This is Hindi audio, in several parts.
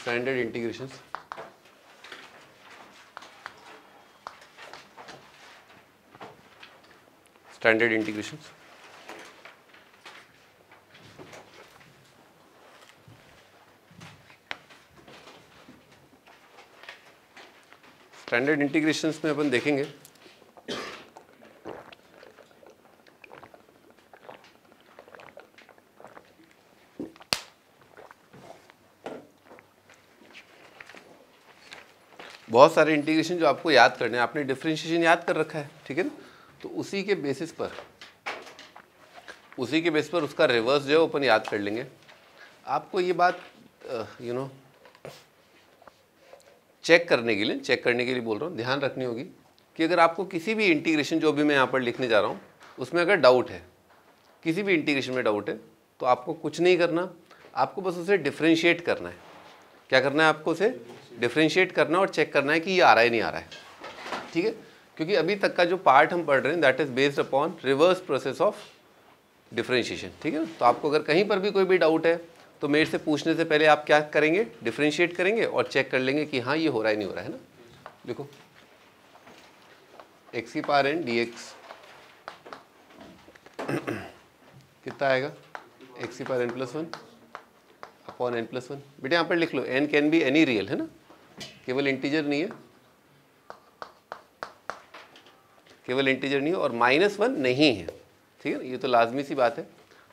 Standard integration, standard integration. Standard integrations में अपन देखेंगे बहुत सारे इंटीग्रेशन जो आपको याद करने हैं। आपने डिफरेंशिएशन याद कर रखा है, ठीक है ना, तो उसी के बेसिस पर उसका रिवर्स जो है अपन याद कर लेंगे। आपको ये बात चेक करने के लिए बोल रहा हूँ, ध्यान रखनी होगी कि अगर आपको किसी भी इंटीग्रेशन जो भी मैं यहाँ पर लिखने जा रहा हूँ उसमें अगर डाउट है, किसी भी इंटीग्रेशन में डाउट है, तो आपको कुछ नहीं करना, आपको बस उसे डिफरेंशिएट करना है। क्या करना है आपको? उसे डिफरेंशिएट करना और चेक करना है कि ये आ रहा है नहीं आ रहा है, ठीक है। क्योंकि अभी तक का जो पार्ट हम पढ़ रहे हैं that is based upon reverse process of differentiation, ठीक है ना। तो आपको अगर कहीं पर भी कोई भी डाउट है तो मेरे से पूछने से पहले आप क्या करेंगे? डिफरेंशिएट करेंगे और चेक कर लेंगे कि हाँ ये हो रहा है नहीं हो रहा है ना। देखो x की पावर n dx कितना आएगा? x की पावर n+1 अपॉन n+1। बेटे यहाँ पर लिख लो n can be any real, है ना, केवल इंटीजर नहीं है, केवल इंटीजर नहीं है और -1 नहीं है, ठीक है ना। ये तो लाजमी सी बात है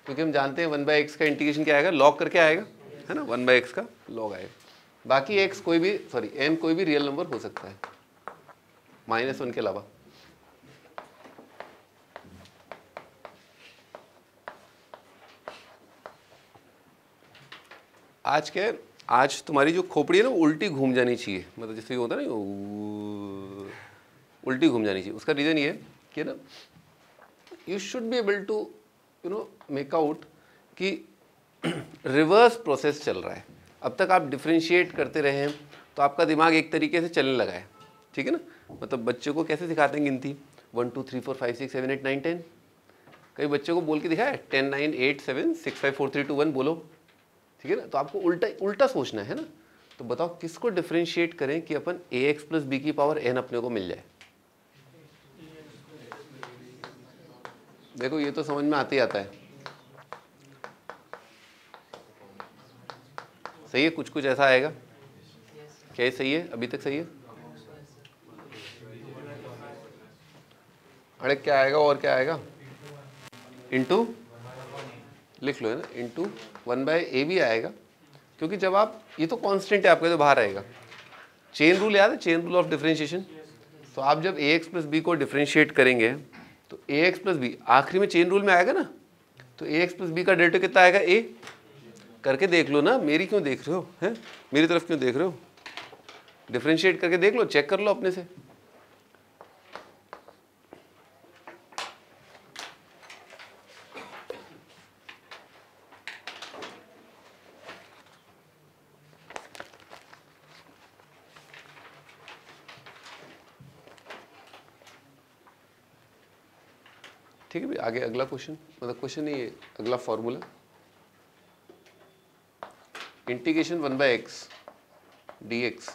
क्योंकि हम जानते हैं 1/x का इंटीग्रेशन क्या आएगा? लॉग करके आएगा, है ना, 1/x का लॉग आएगा। बाकी x कोई भी n कोई भी रियल नंबर हो सकता है -1 के अलावा। आज तुम्हारी जो खोपड़ी है ना उल्टी घूम जानी चाहिए, मतलब जैसे होता है ना उल्टी घूम जानी चाहिए। उसका रीज़न ये है कि ना you should be able to make out कि रिवर्स प्रोसेस चल रहा है। अब तक आप डिफरेंशिएट करते रहे हैं तो आपका दिमाग एक तरीके से चलने लगा है, ठीक है ना। मतलब बच्चों को कैसे सिखाते हैं गिनती? 1 2 3 4 5 6 7 8 9 10। कई बच्चों को बोल के दिखाया 10 9 8 7 6 5 4 3 2 1 बोलो, ठीक है ना। तो आपको उल्टा सोचना है ना। तो बताओ किसको डिफरेंशिएट करें कि अपन ax + b की पावर n अपने को मिल जाए? देखो ये तो समझ में आते ही आता है, सही है, कुछ ऐसा आएगा क्या? सही है, अभी तक सही है। अरे क्या आएगा और क्या आएगा? इंटू लिख लो, है ना, इंटू 1/a भी आएगा क्योंकि जब आप ये तो कांस्टेंट है आपका, तो बाहर आएगा। चेन रूल याद है? Chain rule of differentiation. तो आप जब ax + b को डिफरेंशिएट करेंगे तो ax + b आखिरी में चेन रूल में आएगा ना, तो ax + b का डेरिवेटिव कितना आएगा? a। करके देख लो ना, मेरी क्यों देख रहे हो, हैं मेरी तरफ क्यों देख रहे हो? डिफरेंशिएट करके देख लो, चेक कर लो अपने से। ठीक है भाई, आगे अगला क्वेश्चन, मतलब क्वेश्चन नहीं, अगला formula. Integration 1/x dx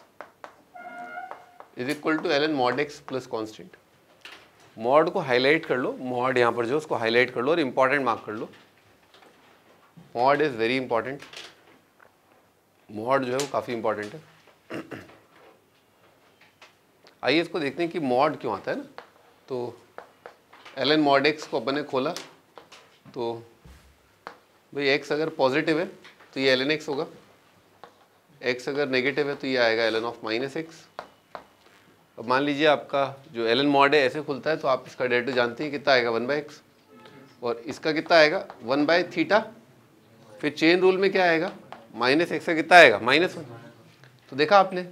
is equal to ln mod x plus constant. Mod को हाईलाइट कर लो, मॉड यहाँ पर जो उसको हाईलाइट कर लो और इंपॉर्टेंट मार्क कर लो। Mod is very important, mod जो है वो काफ़ी इंपॉर्टेंट है। आइए इसको देखते हैं कि मॉड क्यों आता है ना। तो ln mod x को अपन ने खोला तो भाई x अगर पॉजिटिव है तो ये ln x होगा, x अगर नेगेटिव है तो ये आएगा ln ऑफ -x। अब मान लीजिए आपका जो ln mod है ऐसे खुलता है तो आप इसका डेरिवेटिव जानते हैं कितना आएगा? 1/x। और इसका कितना आएगा? 1/θ। फिर चेन रूल में क्या आएगा? -x का कितना आएगा? -1। तो देखा आपने,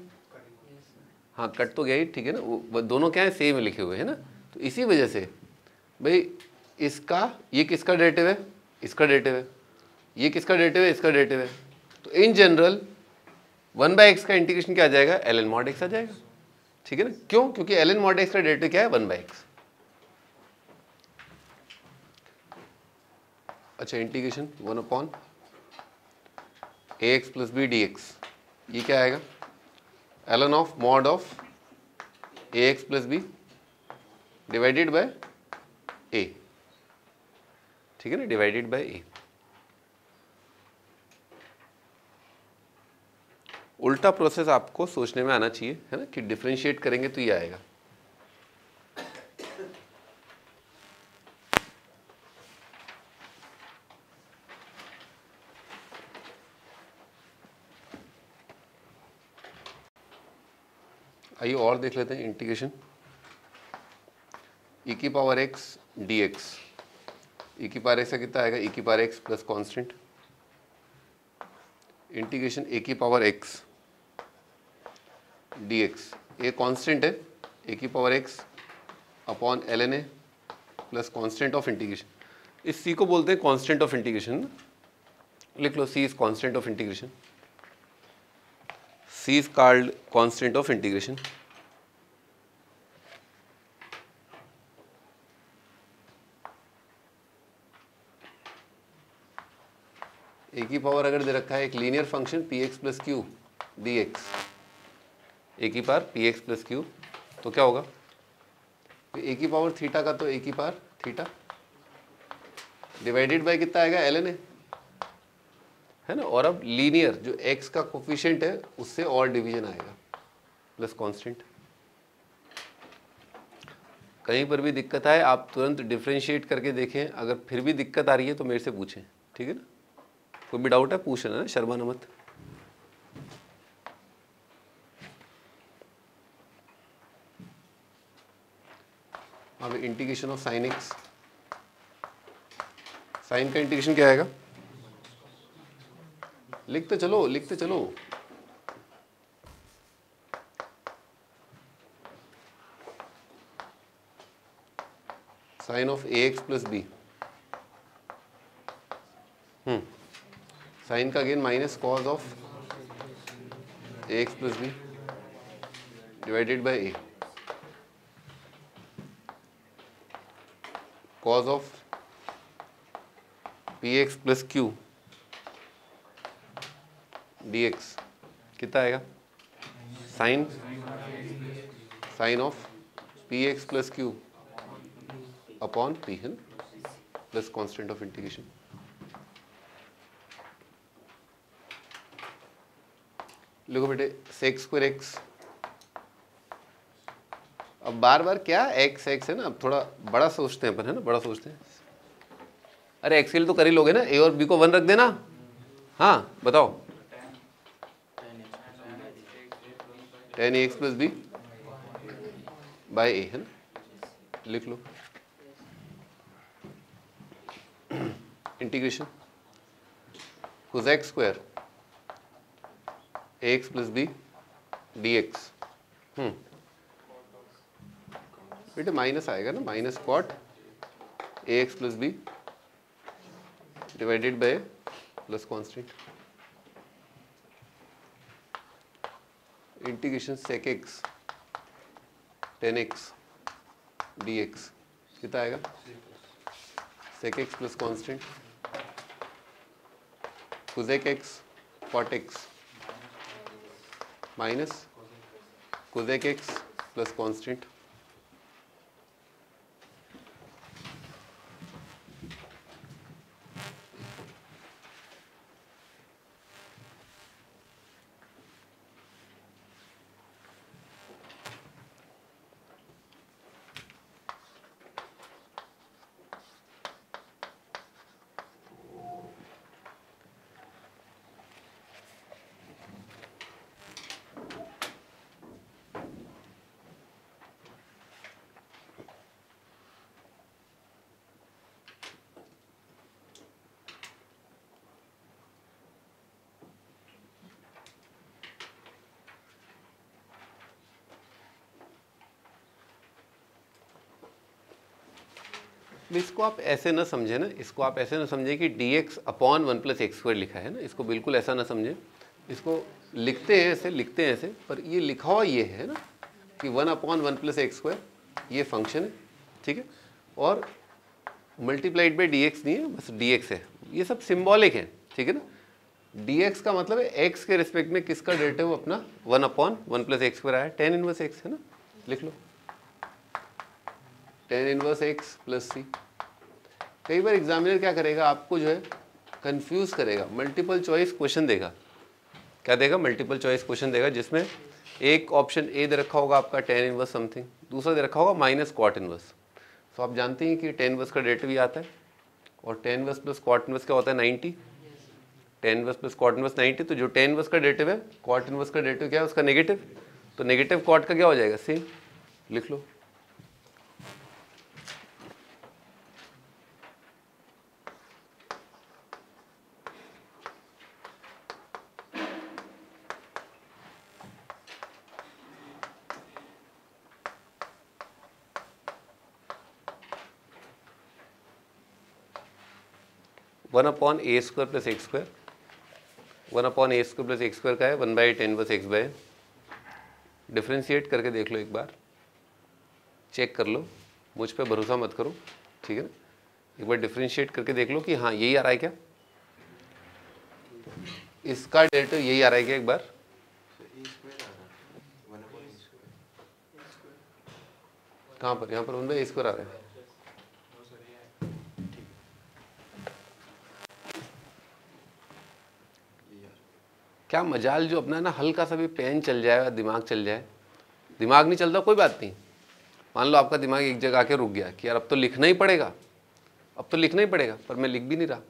हाँ कट तो गया ही, ठीक है ना, वो दोनों क्या है? सेम लिखे हुए हैं ना। तो इसी वजह से भाई इसका ये किसका डेरिवेटिव है? इसका डेरिवेटिव है। ये किसका डेरिवेटिव है? इसका डेरिवेटिव है। तो इन जनरल 1/x का इंटीग्रेशन क्या आ जाएगा? ln mod x आ जाएगा, ठीक है ना। क्यों? क्योंकि ln mod x का डेरिवेटिव क्या है? 1/x। अच्छा, इंटीग्रेशन 1/ax + b dx ये क्या आएगा, ln of mod of a x plus b divided by a, ठीक है ना, डिवाइडेड बाय ए। उल्टा प्रोसेस आपको सोचने में आना चाहिए, है ना, कि डिफरेंशिएट करेंगे तो ये आएगा। आइए और देख लेते हैं इंटीग्रेशन e की पावर x dx, e की पावर x का कितना आएगा, e की power x plus constant integration a की पावर x dx, ये कांस्टेंट है, a की power x upon ln a plus constant of integration. इस c को बोलते हैं कांस्टेंट ऑफ इंटीग्रेशन, लिख लो, c is constant of integration, c is called constant of integration। ए की पावर अगर दे रखा है एक linear function p x plus q d x, a की power p x plus q, तो क्या होगा, ए की पावर थीटा का तो ए की पावर थीटा डिवाइडेड बाय कितना आएगा, एल एन ए, है ना। और अब लीनियर जो x का कोफिशिएंट है उससे और डिवीजन आएगा प्लस कांस्टेंट। कहीं पर भी दिक्कत आए आप तुरंत डिफरेंशिएट करके देखें, अगर फिर भी दिक्कत आ रही है तो मेरे से पूछें, ठीक है ना। कोई भी डाउट है पूछ लेना, शर्माना मत। अब integration of sine x, sine का इंटीग्रेशन क्या आएगा, लिखते चलो लिखते चलो, sine of a x plus b, sine का again minus cos of a x plus b divided by a, cos of p x plus q d x कितना आएगा, sine sine of p x plus q upon p, है ना, प्लस कांस्टेंट ऑफ इंटीग्रेशन। लिखो बेटे सेक्स स्क्वायर एक्स, अब बार बार क्या एक्स एक्स है ना, अब थोड़ा बड़ा सोचते हैं अपन, है ना, बड़ा सोचते हैं। अरे एक्स के लिए तो कर ही लोगे ना, ए और बी को 1 रख देना। हाँ बताओ, tan x plus b by a, है ना, लिख लो। Integration cosec square a x plus b d x, बेटे माइनस आएगा ना, minus cot a x plus b divided by plus constant integration sec x tan x d x कितना आएगा, sec x plus constant cosec x cot x minus cosec x plus constant. इसको आप ऐसे ना समझे ना, इसको आप ऐसे ना समझे कि dx upon 1 plus x square लिखा है ना, इसको बिल्कुल ऐसा ना समझे। इसको लिखते हैं ऐसे, लिखते हैं ऐसे, पर ये लिखा हुआ ये है ना कि 1 अपॉन 1 प्लस एक्स स्क्वायर ये फंक्शन है, ठीक है, और मल्टीप्लाइड बाई dx नहीं है, बस dx है। ये सब सिंबॉलिक है, ठीक है ना। dx का मतलब है x के रिस्पेक्ट में किसका डेरिवेटिव अपना 1/1 + x² आया, tan इनवर्स x है ना, लिख लो tan इनवर्स x + c। कई बार एग्जामिनर क्या करेगा, आपको जो है कंफ्यूज करेगा, मल्टीपल चॉइस क्वेश्चन देगा। क्या देगा? मल्टीपल चॉइस क्वेश्चन देगा, जिसमें एक ऑप्शन ए दे रखा होगा आपका tan इनवर्स समथिंग, दूसरा दे रखा होगा माइनस cot इनवर्स। तो आप जानते हैं कि tan इनवर्स का डेरिवेटिव ये आता है, और tan इनवर्स + cot इनवर्स क्या होता है 90, tan इनवर्स + cot इनवर्स 90। तो जो tan इनवर्स का डेरिवेटिव है, cot इनवर्स का डेरिवेटिव क्या है उसका नेगेटिव, तो नेगेटिव cot का क्या हो जाएगा सेम, लिख लो। One upon a square plus x square, 1/a² + x² का है 1/tan इनवर्स x/a। डिफ्रेंशिएट करके देख लो एक बार, चेक कर लो, मुझ पे भरोसा मत करो, ठीक है ना। एक बार डिफ्रेंशिएट करके देख लो कि हाँ यही आ रहा है क्या, इसका डेरिवेटिव यही आ रहा है क्या, एक बार कहाँ पर, यहाँ पर 1/a² आ रहा है। क्या मजाल जो अपना ना हल्का सा भी पेन चल जाए, दिमाग चल जाए, दिमाग नहीं चलता कोई बात नहीं, मान लो आपका दिमाग एक जगह आके रुक गया कि यार अब तो लिखना ही पड़ेगा, अब तो लिखना ही पड़ेगा, पर मैं लिख भी नहीं रहा,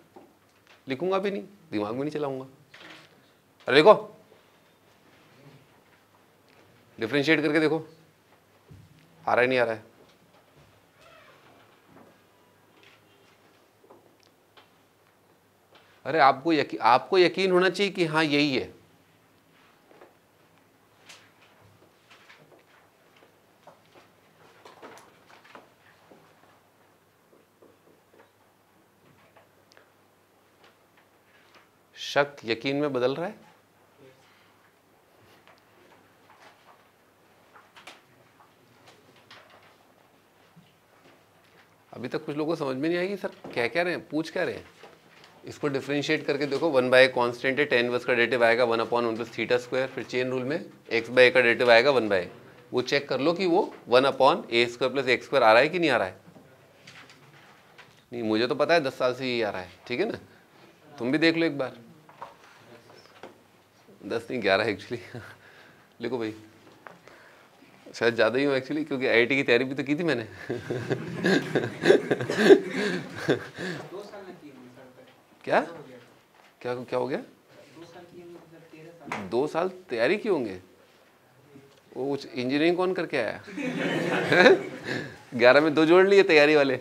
लिखूंगा भी नहीं, दिमाग भी नहीं चलाऊंगा। अरे देखो, डिफ्रेंशिएट करके देखो, आ रहा है नहीं आ रहा है। अरे आपको यकीन होना चाहिए कि हाँ यही है। शक यकीन में बदल रहा है। अभी तक कुछ लोगों को समझ में नहीं आएगी सर क्या कह रहे हैं, पूछ क्या रहे हैं। इसको डिफरेंशिएट करके देखो, 1/a कांस्टेंट है, tan इनवर्स का डेरिवेटिव आएगा 1/1 + θ², फिर चेन रूल में x/a का डेरिवेटिव आएगा 1/a। वो चेक कर लो कि वो 1/a² + x² आ रहा है कि नहीं आ रहा है। नहीं, मुझे तो पता है 10 साल से यही आ रहा है, ठीक है ना, तुम भी देख लो एक बार। 10 नहीं 11 एक्चुअली लिखो भाई, शायद ज़्यादा ही हूँ एक्चुअली, क्योंकि IIT की तैयारी भी तो की थी मैंने 2 साल में की होंगी सर पे। क्या हो गया। क्या हो गया, 2 साल की होंगी सर, 13 साल। 2 साल तैयारी की होंगे। वो कुछ इंजीनियरिंग कौन करके आया 11 में 2 जोड़ लिए तैयारी वाले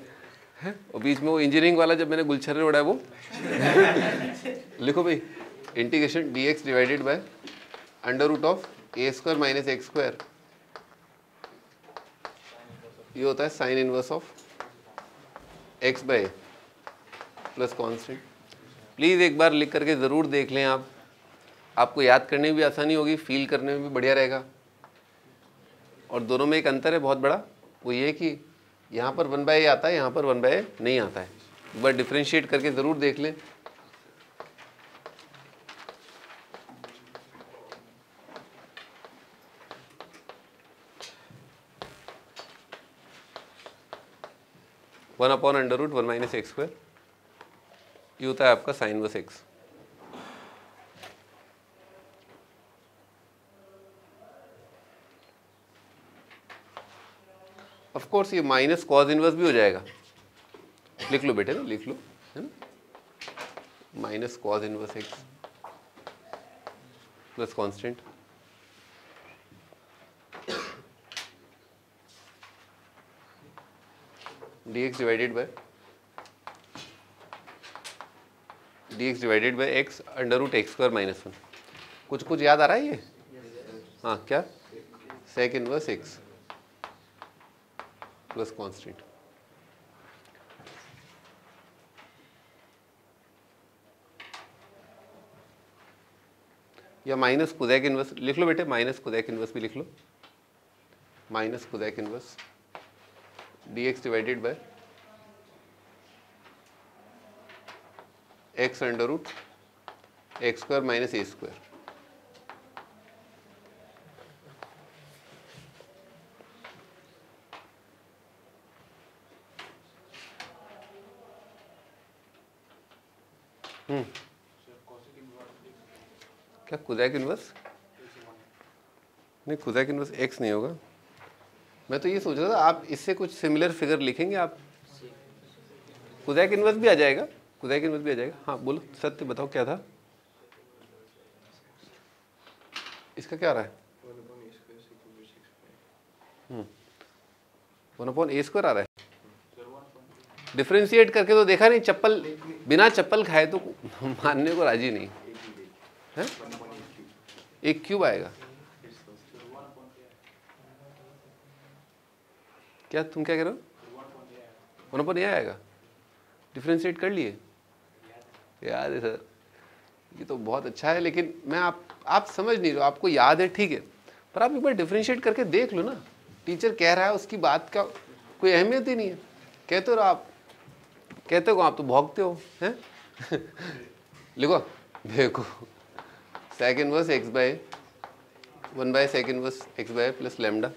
हैं, और बीच में वो इंजीनियरिंग वाला जब मैंने गुलछर्रे उड़ाया वो लिखो भाई, integration dx divided bye √a² - x², ये होता है sine inverse of x/a plus constant. Please एक बार लिख करके ज़रूर देख लें आप, आपको याद करने में भी आसानी होगी, फील करने में भी बढ़िया रहेगा। और दोनों में एक अंतर है बहुत बड़ा, वो ये कि यहाँ पर 1/a आता है, यहाँ पर 1/a नहीं आता है। एक बार डिफ्रेंशिएट करके ज़रूर देख लें। वन अपॉन √1 - x², ये होता है आपका sine inverse x। Of course ये माइनस कॉज इनवर्स भी हो जाएगा, लिख लो बेटे ना, लिख लो, है ना, minus cos inverse x plus constant. dx divided by x √x² - 1। कुछ याद आ रहा है ये, हाँ क्या, sec inverse x plus constant. या माइनस कोसेक इनवर्स लिख लो बेटे, माइनस कोसेक इनवर्स भी लिख लो, minus cosec inverse dx divided by x √, x square minus a square. क्या कोसेक इनवर्स? नहीं, कोसेक इनवर्स एक्स नहीं होगा। मैं तो ये सोच रहा था आप इससे कुछ सिमिलर फिगर लिखेंगे आप। कोसेक इनवर्स भी आ जाएगा, कोसेक इनवर्स भी आ जाएगा। हाँ बोलो, सत्य बताओ क्या था इसका, क्या आ रहा है? 1/a² आ रहा है। डिफ्रेंशिएट करके तो देखा नहीं, चप्पल बिना चप्पल खाए तो मानने को राजी नहीं है। एक क्यूब आएगा। क्या तुम क्या कह रहे हो? 1/a आएगा। डिफ्रेंशिएट कर लिए? याद है सर, ये तो बहुत अच्छा है, लेकिन मैं आप समझ नहीं रहे हो। आपको याद है ठीक है, पर आप एक बार डिफ्रेंशिएट करके देख लो ना। टीचर कह रहा है उसकी बात का कोई अहमियत ही नहीं है। कहते हो आप, कहते हो आप तो भौंकते हो हैं। लिखो, देखो sec inverse x by 1 sec inverse x by plus lambda,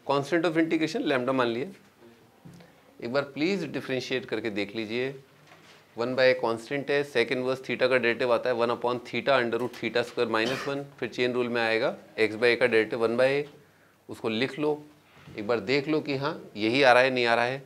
constant of integration lambda मान लिए। एक बार प्लीज डिफ्रेंशिएट करके देख लीजिए। 1/a कांस्टेंट है, सेक इनवर्स थीटा का डेरिवेटिव आता है 1/θ √θ² -1, फिर चेन रूल में आएगा एक्स बाय का डेरिवेटिव 1/a, उसको लिख लो। एक बार देख लो कि हाँ यही आ रहा है नहीं आ रहा है।